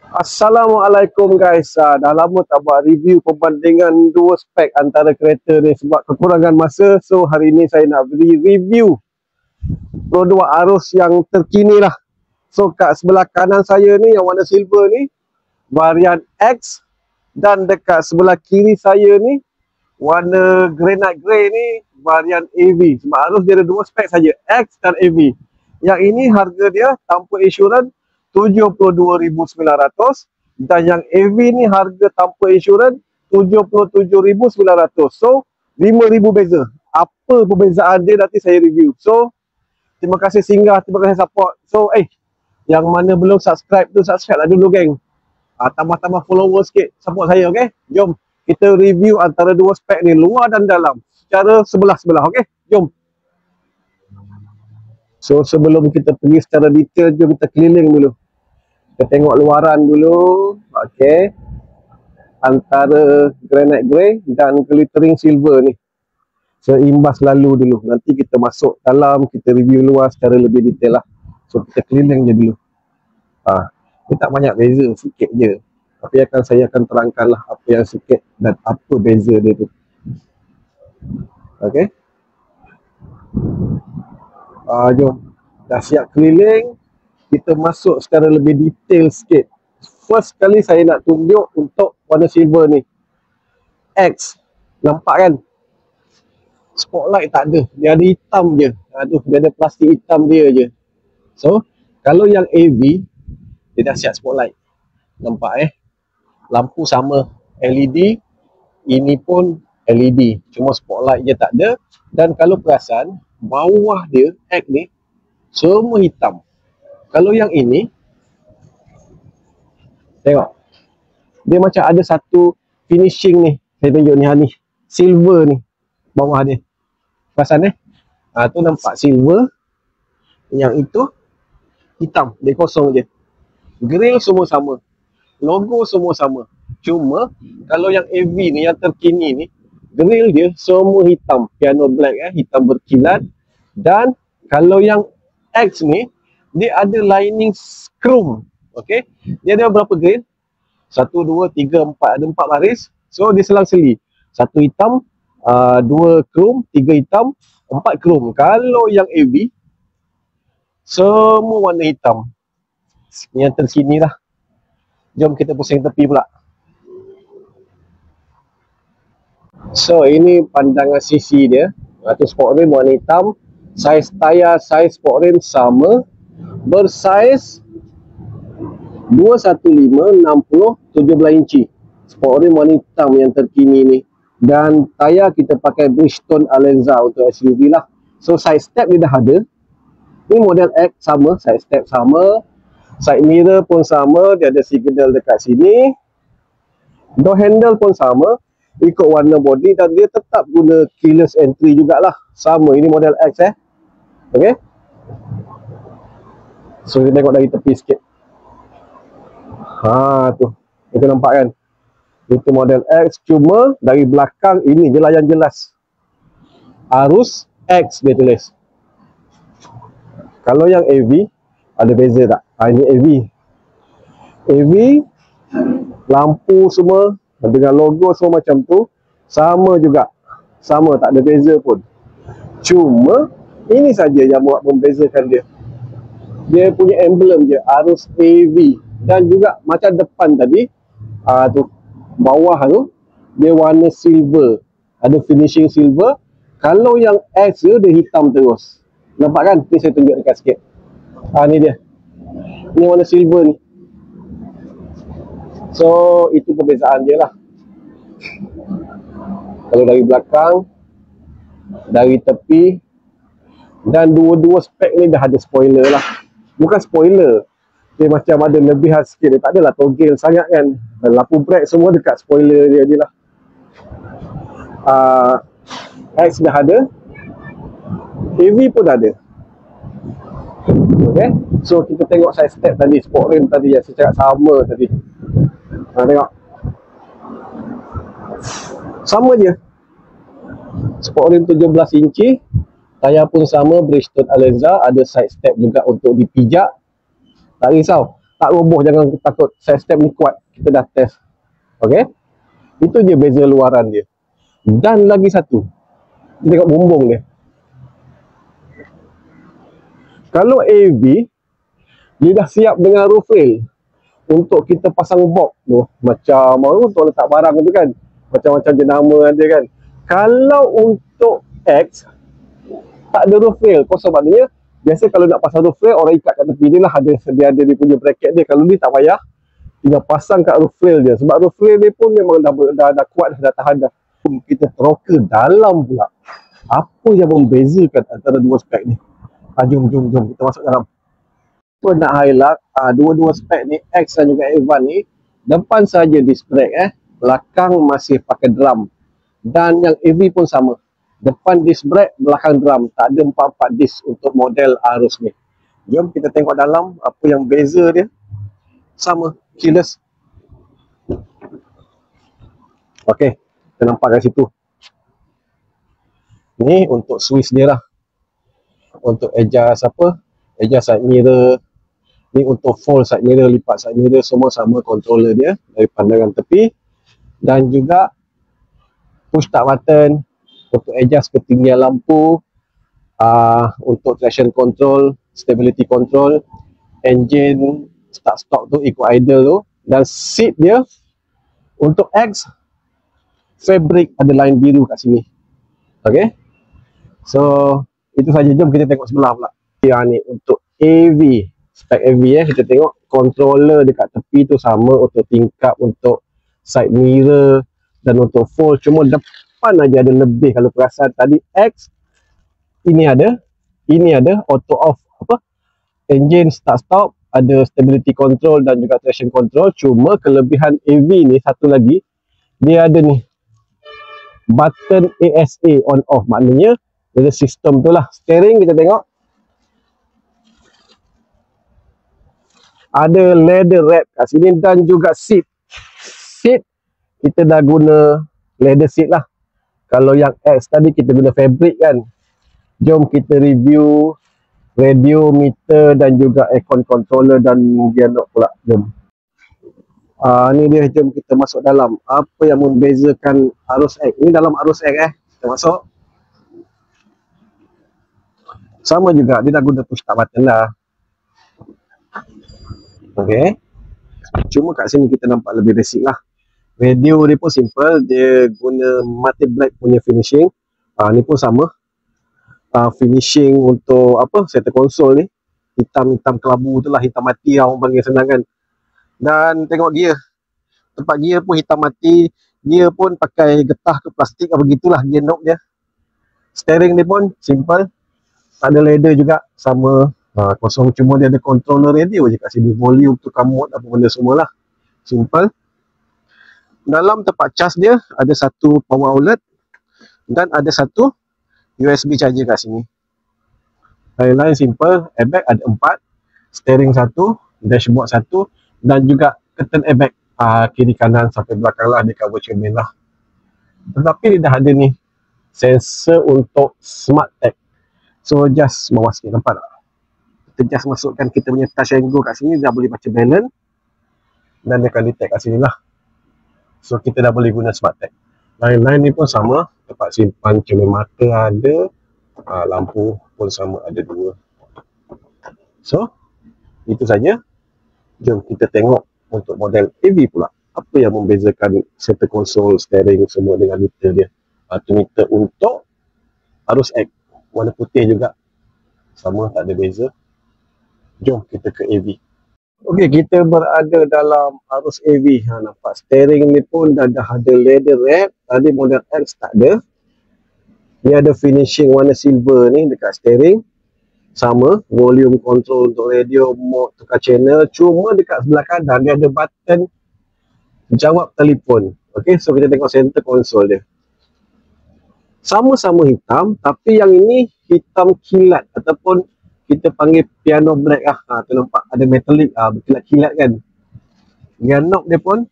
Assalamualaikum guys. Dah lama tak buat review perbandingan dua spek antara kereta ni sebab kekurangan masa. So hari ni saya nak beri review produk arus yang terkini lah. So kat sebelah kanan saya ni yang warna silver ni varian X, dan dekat sebelah kiri saya ni warna granite grey ni varian AV. Sebab arus dia ada dua spek saja, X dan AV. Yang ini harga dia tanpa insurans 72,900, dan yang AV ni harga tanpa insurans 77,900. So 5,000 beza. Apa perbezaan dia nanti saya review. So terima kasih singgah, terima kasih support. So yang mana belum subscribe tu subscribe lah dulu geng. Tambah-tambah follower sikit, support saya, okey? Jom kita review antara dua spek ni, luar dan dalam, secara sebelah-sebelah, okey? Jom. So sebelum kita pergi secara detail, jom kita keliling dulu. Kita tengok luaran dulu, okey. Antara granite grey dan glittering silver ni. Seimbas lalu dulu. Nanti kita masuk dalam, kita review luar secara lebih detail lah. So kita keliling je dulu. Dia tak banyak beza, sikit je. Tapi saya akan terangkan lah apa yang sikit dan apa beza dia tu. Okey. Jom. Dah siap keliling, kita masuk secara lebih detail sikit. First kali saya nak tunjuk untuk warna silver ni, X. Nampak kan? Spotlight tak ada, dia ada hitam je. Dia ada plastik hitam dia je. So kalau yang AV, dia dah siap spotlight. Nampak lampu sama LED, ini pun LED, cuma spotlight je tak ada. Dan kalau perasan, bawah dia X ni semua hitam. Kalau yang ini, tengok, dia macam ada satu finishing ni. Saya tunjuk ni, silver ni bawah dia. Perasan tu nampak silver. Yang itu hitam, dia kosong je. Grill semua sama, logo semua sama. Cuma kalau yang AV ni, yang terkini ni, grill dia semua hitam, piano black, hitam berkilat. Dan kalau yang X ni, dia ada lining chrome. Okey, dia ada berapa grill? 1, 2, 3, 4, ada 4 baris. So dia selang-seli, 1 hitam, 2 chrome, 3 hitam, 4 chrome. Kalau yang AV, semua warna hitam. Yang terkini lah. Jom kita pusing tepi pula. So ini pandangan sisi dia. Tu sport rim warna hitam. Saiz tayar, saiz sport rim sama. Bersaiz 215 60 17 inci. Sport rim warna hitam yang terkini ni. Dan tayar kita pakai Bridgestone Alenza untuk SUV lah. So side step dia dah ada. Ni model X sama, side step sama. Side mirror pun sama, dia ada signal dekat sini. Door handle pun sama, ikut warna body, dan dia tetap guna keyless entry jugalah. Sama, ini model X okey. So kita tengok dari tepi sikit. Tu. Itu nampak kan? Itu model X, cuma dari belakang ini je lah yang jelas. Arus X dia tulis. Kalau yang AV, ada beza tak? Ini AV. AV, lampu semua dengan logo semua macam tu, sama juga. Sama, tak ada beza pun. Cuma ini saja yang buat membezakan dia. Dia punya emblem je, arus AV. Dan juga macam depan tadi, tu bawah tu dia warna silver, ada finishing silver. Kalau yang X dia hitam terus. Nampak kan? Ni saya tunjuk dekat sikit. Ni dia. Ni warna silver ni. So itu perbezaan dia lah. Kalau dari belakang, dari tepi, dan dua-dua spek ni dah ada spoiler lah. Bukan spoiler, dia macam ada lebihan sikit. Dia tak adalah togel sangat kan. Dan lampu brake semua dekat spoiler dia je lah. X dah ada, AV pun dah ada. Okay, so kita tengok side step tadi, sport rim tadi yang saya cakap sama tadi. Tengok, sama je. Sport rim 17 inci, tayar pun sama, Bridgestone Alenza, ada side step juga untuk dipijak. Tak risau. tak roboh, jangan takut. Side step ni kuat, kita dah test. Okey, itu je beza luaran dia. Dan lagi satu, kita tengok bumbung dia. Kalau AV, dia dah siap dengan roof rail untuk kita pasang box tu, macam untuk letak barang tu kan, macam-macam jenama ada kan. Kalau untuk X, tak ada roof rail. Kosong, maknanya biasa kalau nak pasang roof rail, orang ikat kat tepi dia lah, dia ada dia punya bracket dia. Kalau dia tak payah, tinggal pasang kat roof rail je. Sebab roof rail dia pun memang dah kuat, dah tahan dah. Kita teroka dalam pula. Apa yang membezakan antara dua spek ni? Jom kita masuk dalam. Apa nak highlight, dua-dua spek ni, X dan juga Advance ni, depan saja disc brake, belakang masih pakai drum. Dan yang AV pun sama, depan disc brake, belakang drum. Tak ada 4-4 disc untuk model arus ni. Jom kita tengok dalam apa yang beza dia. Sama, keyless. Okey, kita nampak kat situ. Ni untuk switch dia lah. Untuk adjust adjust side mirror. Ni untuk fold side mirror, lipat side mirror, semua sama controller dia dari pandangan tepi. Dan juga push start button untuk adjust ketinggian lampu, untuk traction control, stability control, engine start stop tu, ikut idle tu. Dan seat dia untuk X, fabric ada line biru kat sini. Okey, so itu saja. Jom kita tengok sebelah pula. Yang ni untuk AV, spek AV kita tengok controller dekat tepi tu sama, untuk tingkap, untuk side mirror dan untuk fold. Cuma depan aja ada lebih. Kalau perasan tadi X, ini ada auto off, engine start stop, ada stability control dan juga traction control. Cuma kelebihan AV ni satu lagi, dia ada ni button ASA on off, maknanya ada sistem tu lah. Steering kita tengok ada leather wrap kat sini, dan juga seat kita dah guna leather seat lah. Kalau yang X tadi kita guna fabric kan. Jom kita review radio, meter dan juga aircon controller dan gear knob pula. Jom. Ni dia, jom kita masuk dalam. Apa yang membezakan arus X? Ini dalam arus X kita masuk. Sama juga, dia dah guna push start button lah. Okey. Cuma kat sini kita nampak lebih basic lah. Radio dia pun simple, dia guna multi black punya finishing. Ni pun sama. Finishing untuk center console ni, hitam-hitam kelabu tu lah, hitam mati lah orang panggil senang kan. Dan tengok gear, tempat gear pun hitam mati. Gear pun pakai getah ke plastik, begitulah gear knob dia. Steering dia pun simple, tak ada leather juga, sama. Kosong, cuma dia ada controller radio je kat sini, volume, tukar mode, apa benda semua lah. Simple. Dalam tempat charge dia ada satu power outlet dan ada satu USB charger kat sini. Lain-lain simple. Airbag ada 4, steering 1, dashboard 1 dan juga curtain airbag kiri kanan sampai belakang lah, dia cover cermin lah. Tetapi dia dah ada ni sensor untuk smart tag. So just bawah sikit, nampak tak? Kita just masukkan kita punya touch and go kat sini, dah boleh baca balance dan dia akan detect kat sini lah. So kita dah boleh guna smart tag. Lain-lain ni pun sama, tempat simpan cermin mata ada, lampu pun sama, ada 2. So itu saja. Jom kita tengok untuk model AV pula. Apa yang membezakan center console, steering semua dengan meter dia. Tu meter untuk arus X, warna putih juga, sama, tak ada beza. Jom kita ke AV. Okey, kita berada dalam arus AV. Nampak steering ni pun dah ada leather wrap. Tadi model X tak ada. Ni ada finishing warna silver ni dekat steering. Sama, volume control untuk radio, mode tukar channel. Cuma dekat sebelah kanan dia ada button jawab telefon. Okey, so kita tengok center console dia. Sama-sama hitam, tapi yang ini hitam kilat ataupun kita panggil piano black lah. Tu nampak ada metalik, berkilat-kilat kan. Gear knob dia pun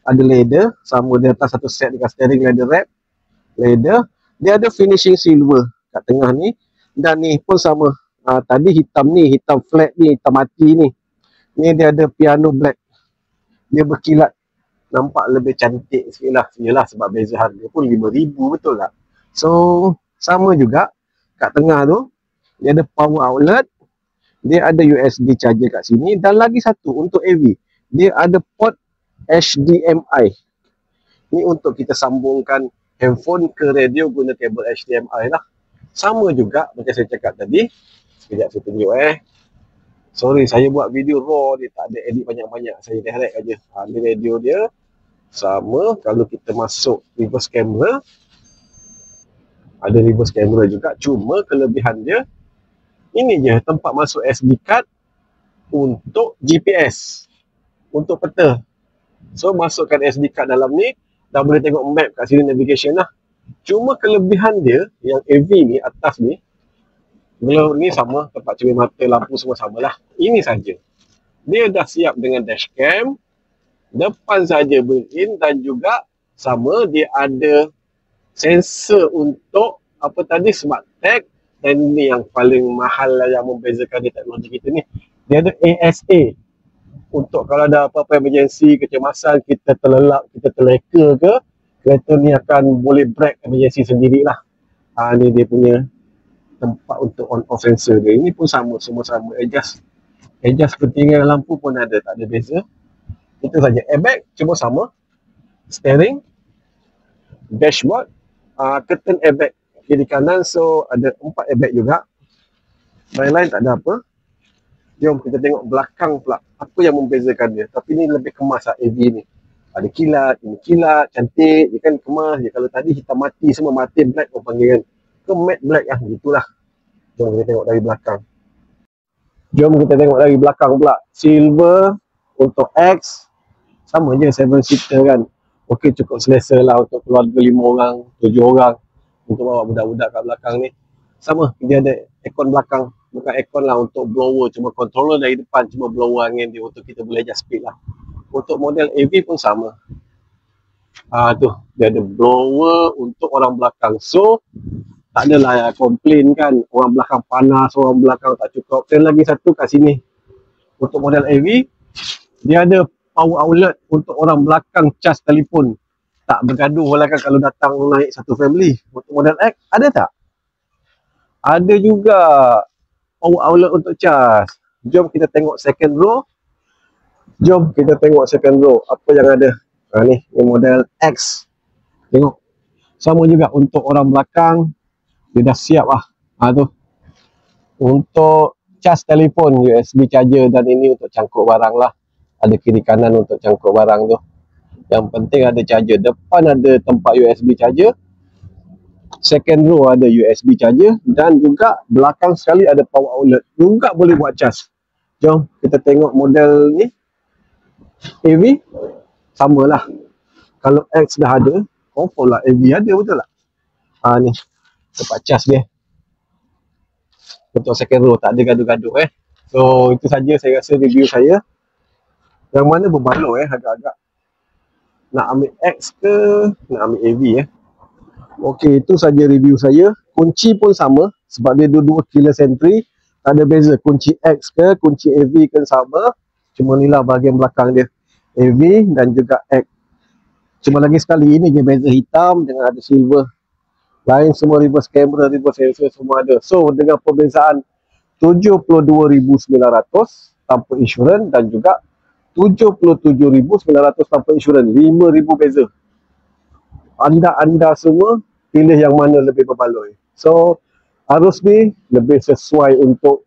ada leather, sama di atas satu set dengan steering leather wrap. Leather, dia ada finishing silver kat tengah ni. Dan ni pun sama. Tadi hitam ni, hitam flat ni, hitam mati ni. Ni dia ada piano black. Dia berkilat. Nampak lebih cantik sikit lah. Yelah sebab beza harga pun 5,000, betul tak? So, sama juga. Kat tengah tu, dia ada power outlet. Dia ada USB charger kat sini. Dan lagi satu untuk AV. Dia ada port HDMI. Ni untuk kita sambungkan handphone ke radio guna kabel HDMI lah. Sama juga macam saya cakap tadi. Sekejap saya tunjuk Sorry, saya buat video raw dia, tak ada edit banyak-banyak. Saya direct aja. Ni radio dia. Sama, kalau kita masuk reverse camera. Ada reverse camera juga. Cuma kelebihan dia, ini je tempat masuk SD card untuk GPS. Untuk peta. So, masukkan SD card dalam ni. Dah boleh tengok map kat sini, navigation lah. Cuma kelebihan dia, yang AV ni, atas ni, glow ni sama, tempat cermin mata, lampu semua samalah. Ini saja. Dia dah siap dengan dashcam. Depan saja built-in dan juga sama dia ada sensor untuk apa tadi, smart tag. Dan ini yang paling mahal lah yang membezakan di teknologi kita ni. Dia ada ASA. Untuk kalau ada apa-apa emergency, kecemasan, kita terlelap, kita terleka ke, kereta ni akan boleh brake emergency sendirilah. Ni dia punya tempat untuk on-off sensor dia. Ini pun sama, semua sama. Adjust ketinggian lampu pun ada, tak ada beza. Itu saja. Airbag cuma sama. Steering, dashboard, curtain airbag kiri kanan, so ada 4 airbag juga. Lain-lain tak ada apa. Jom kita tengok belakang pula. Apa yang membezakan dia. Tapi ni lebih kemas lah AV ni. Ada kilat, ini kilat, cantik. Dia kan kemas je. Kalau tadi hitam mati semua, mati black orang panggil kan. Ke matte black lah, gitulah. Jom kita tengok dari belakang. Jom kita tengok dari belakang pula. Silver untuk X. Sama je 7-seater kan. Okey, cukup selesa lah untuk keluarga 5 orang, 7 orang. Untuk bawa budak-budak kat belakang ni. Sama, dia ada aircon belakang. Bukan aircon lah, untuk blower. Cuma controller dari depan, cuma blower angin dia untuk kita boleh adjust speed lah. Untuk model AV pun sama. Tu, dia ada blower untuk orang belakang. So, tak adalah komplain kan, orang belakang panas, orang belakang tak cukup. Dan lagi satu kat sini, untuk model AV, dia ada power outlet untuk orang belakang cas telefon. Tak bergaduh lah kan kalau datang naik satu family. Untuk model X, ada tak? Ada juga power outlet untuk cas. Jom kita tengok second row. Jom kita tengok second row. Apa yang ada? Ni model X. Tengok. Sama juga untuk orang belakang. Dia dah siap lah. Tu. Untuk cas telefon, USB charger, dan ini untuk cangkuk barang lah. Ada kiri kanan untuk cangkuk barang tu. Yang penting ada charger. Depan ada tempat USB charger. Second row ada USB charger. Dan juga belakang sekali ada power outlet. Juga boleh buat cas. Jom kita tengok model ni. AV. Samalah. Kalau X dah ada, confirm lah AV ada, betul tak? Ni. Tempat cas dia. Untuk second row, tak ada gaduh-gaduh So, itu saja saya rasa review saya. Yang mana berbaloi agak-agak. Nak ambil X ke, nak ambil AV Okey, itu saja review saya. Kunci pun sama, sebab dia dua-dua keyless entry. Tak ada beza, kunci X ke, kunci AV ke sama. Cuma ni lah bahagian belakang dia. AV dan juga X. Cuma lagi sekali, ini je beza hitam dengan ada silver. Lain semua reverse camera, reverse sensor semua ada. So dengan perbezaan 72,900 tanpa insurans dan juga 77,900 tanpa insurans. 5,000 beza. Anda semua pilih yang mana lebih berbaloi. So arus ni lebih sesuai untuk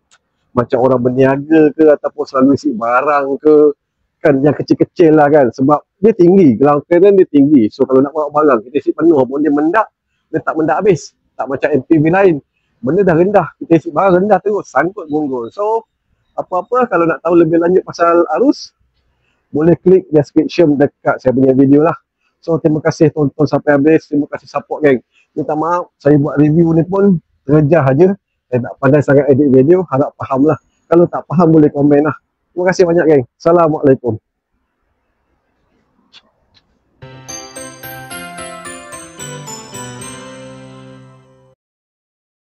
macam orang berniaga ke ataupun selalu isi barang ke. Kan yang kecil-kecil lah kan. Sebab dia tinggi. Ground clearance dia tinggi. So kalau nak bawa barang kita isi penuh pun dia mendak. Dia tak mendak habis. Tak macam MPV lain. Benda dah rendah. Kita isi barang rendah terus. Sangkut gonggol. So, apa-apa kalau nak tahu lebih lanjut pasal arus, boleh klik description dekat saya punya video lah. So, terima kasih tonton sampai habis. Terima kasih support geng. Minta maaf, saya buat review ni pun terjah aja. Saya tak pandai sangat edit video. Harap faham lah. Kalau tak faham boleh komen lah. Terima kasih banyak geng. Assalamualaikum.